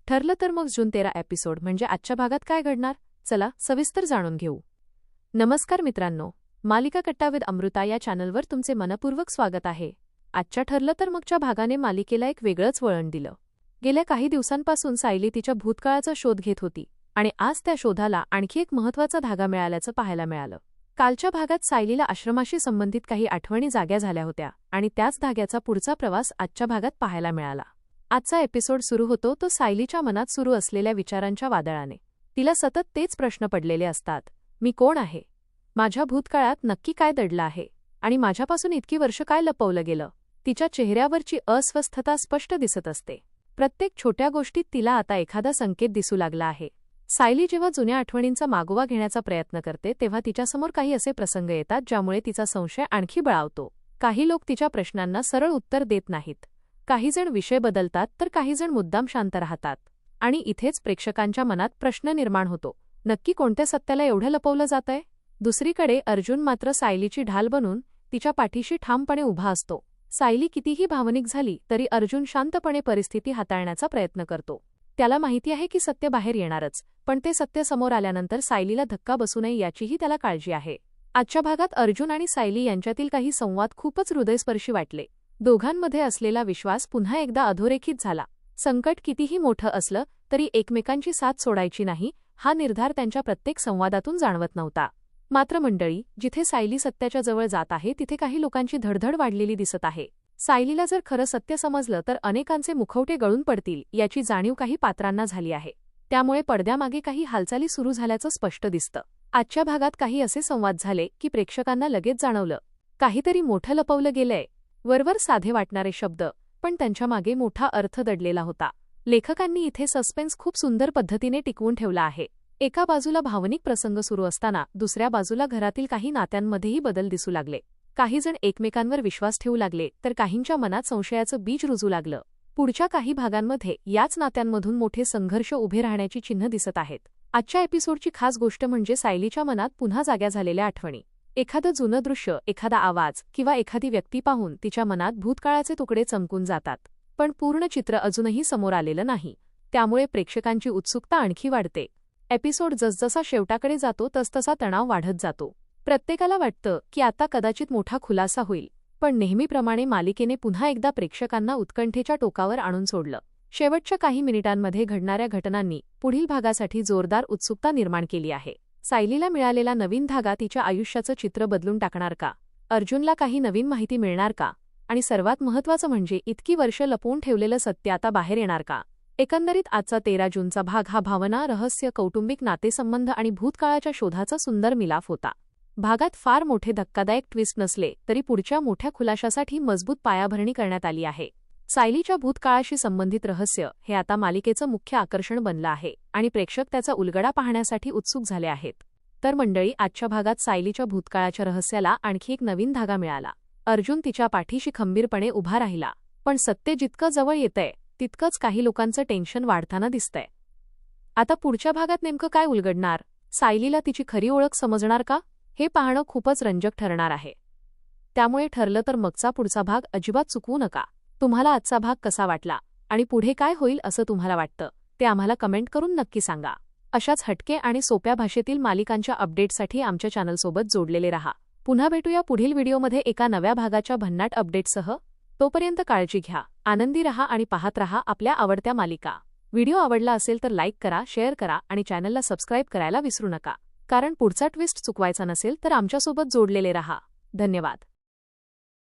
ठरलं तर मग जून 13 एपिसोड म्हणजे आजच्या भागात काय घडणार, चला सविस्तर जाणून घेऊ. नमस्कार मित्रांनो, मालिका कट्टा विथ अमृता या चॅनलवर तुमचे मनपूर्वक स्वागत आहे. आजच्या ठरलं तर मगच्या भागाने मालिकेला एक वेगळंच वळण दिलं. गेल्या काही दिवसांपासून सायली तिच्या भूतकाळाचा शोध घेत होती आणि आज त्या शोधाला आणखी एक महत्त्वाचा धागा मिळाल्याचं पाहायला मिळालं. कालच्या भागात सायलीला आश्रमाशी संबंधित काही आठवणी जाग्या झाल्या होत्या आणि त्याच धाग्याचा पुढचा प्रवास आजच्या भागात पाहायला मिळाला. आजचा एपिसोड सुरू होतो तो सायलीच्या मनात सुरू असलेल्या विचारांच्या वादळाने. तिला सतत तेच प्रश्न पडलेले असतात. मी कोण आहे? माझ्या भूतकाळात नक्की काय दडलं आहे? आणि माझ्यापासून इतकी वर्ष काय लपवलं गेलं? तिच्या चेहऱ्यावरची अस्वस्थता स्पष्ट दिसत असते. प्रत्येक छोट्या गोष्टीत तिला आता एखादा संकेत दिसू लागला आहे. सायली जेव्हा जुन्या आठवणींचा मागोवा घेण्याचा प्रयत्न करते तेव्हा तिच्यासमोर काही असे प्रसंग येतात ज्यामुळे तिचा संशय आणखी बळावतो. काही लोक तिच्या प्रश्नांना सरळ उत्तर देत नाहीत. काही जण विषय बदलतात तर काही जण मुद्दाम शांत राहतात. आणि इथेच प्रेक्षकांच्या मनात प्रश्न निर्माण होतो, नक्की कोणत्या सत्याला एवढं लपवलं जातंय? दुसरीकडे अर्जुन मात्र सायलीची ढाल बनून तिच्या पाठीशी ठामपणे उभा असतो. सायली कितीही भावनिक झाली तरी अर्जुन शांतपणे परिस्थिती हाताळण्याचा प्रयत्न करतो. त्याला माहिती आहे की सत्य बाहेर येणारच, पण ते सत्य समोर आल्यानंतर सायलीला धक्का बसू नये याचीही त्याला काळजी आहे. आजच्या भागात अर्जुन आणि सायली यांच्यातील काही संवाद खूपच हृदयस्पर्शी वाटले. दोघांमध्ये असलेला विश्वास पुन्हा एकदा अधोरेखित झाला. संकट कितीही मोठं असलं तरी एकमेकांची साथ सोडायची नाही हा निर्धार त्यांच्या प्रत्येक संवादातून जाणवत नव्हता. मात्र मंडळी, जिथे सायली सत्याच्या जवळ जात आहे तिथे काही लोकांची धडधड वाढलेली दिसत आहे. सायलीला जर खरं सत्य समजलं तर अनेकांचे मुखवटे गळून पडतील याची जाणीव काही पात्रांना झाली आहे. त्यामुळे पडद्यामागे काही हालचाली सुरू झाल्याचं स्पष्ट दिसतं. आजच्या भागात काही असे संवाद झाले की प्रेक्षकांना लगेच जाणवलं, काहीतरी मोठं लपवलं गेलंय. वरवर साधे वाटणारे शब्द, पण त्यांच्या मागे मोठा अर्थ दडलेला होता. लेखकांनी इथे सस्पेन्स खूप सुंदर पद्धतीने टिकवून ठेवला आहे. एका बाजूला भावनिक प्रसंग सुरू असताना दुसऱ्या बाजूला घरातील काही नात्यांमध्येही बदल दिसू लागले. काही जण एकमेकांवर विश्वास ठेवू लागले तर काहींच्या मनात संशयाचं बीज रुजू लागलं. पुढच्या काही भागांमध्ये याच नात्यांमधून मोठे संघर्ष उभे राहण्याची चिन्ह दिसत आहेत. आजच्या एपिसोडची खास गोष्ट म्हणजे सायलीच्या मनात पुन्हा जाग्या झालेल्या आठवणी. एखादं जुनं दृश्य, एखादा आवाज किंवा एखादी व्यक्ती पाहून तिच्या मनात भूतकाळाचे तुकडे चमकून जातात. पण पूर्ण चित्र अजूनही समोर आलेलं नाही. त्यामुळे प्रेक्षकांची उत्सुकता आणखी वाढते. एपिसोड जसजसा शेवटाकडे जातो तसतसा तणाव वाढत जातो. प्रत्येकाला वाटतं की आता कदाचित मोठा खुलासा होईल, पण नेहमीप्रमाणे मालिकेने पुन्हा एकदा प्रेक्षकांना उत्कंठेच्या टोकावर आणून सोडलं. शेवटच्या काही मिनिटांमध्ये घडणाऱ्या घटनांनी पुढील भागासाठी जोरदार उत्सुकता निर्माण केली आहे. सायलीला मिळालेला नवीन धागा तिच्या आयुष्याचं चित्र बदलून टाकणार का? अर्जुनला काही नवीन माहिती मिळणार का? आणि सर्वात महत्त्वाचं म्हणजे इतकी वर्ष लपवून ठेवलेलं सत्य आता बाहेर येणार का? एकंदरीत आजचा 13 जूनचा भाग हा भावना, रहस्य, कौटुंबिक नातेसंबंध आणि भूतकाळाच्या शोधाचा सुंदर मिलाफ होता. भागात फार मोठे धक्कादायक ट्विस्ट नसले तरी पुढच्या मोठ्या खुलाशासाठी मजबूत पायाभरणी करण्यात आली आहे. सायलीच्या भूतकाळाशी संबंधित रहस्य हे आता मालिकेचं मुख्य आकर्षण बनलं आहे आणि प्रेक्षक त्याचा उलगडा पाहण्यासाठी उत्सुक झाले आहेत. तर मंडळी, आजच्या भागात सायलीच्या भूतकाळाच्या रहस्याला आणखी एक नवीन धागा मिळाला. अर्जुन तिच्या पाठीशी खंबीरपणे उभा राहिला, पण सत्य जितकं जवळ येतंय तितकंच काही लोकांचं टेन्शन वाढताना दिसतंय. आता पुढच्या भागात नेमकं काय उलगडणार? सायलीला तिची खरी ओळख समजणार का? हे पाहणं खूपच रंजक ठरणार आहे. त्यामुळे ठरलं तर मगचा पुढचा भाग अजिबात चुकवू नका. तुम्हाला आजचा भाग कसा वाटला आणि पुढे काय होईल असं तुम्हाला वाटतं ते आम्हाला कमेंट करून नक्की सांगा. अशाच हटके आणि सोप्या भाषेतील मालिकांच्या अपडेटसाठी आमच्या चॅनलसोबत जोडलेले रहा. पुन्हा भेटूया पुढील व्हिडिओमध्ये एका नव्या भागाच्या भन्नाट अपडेटसह. तोपर्यंत काळजी घ्या, आनंदी रहा आणि पाहत रहा आपल्या आवडत्या मालिका. व्हिडिओ आवडला असेल तर लाईक करा, शेअर करा आणि चॅनलला सबस्क्राईब करायला विसरू नका. कारण पुढचा ट्विस्ट चुकवायचा नसेल तर आमच्यासोबत जोडलेले रहा. धन्यवाद.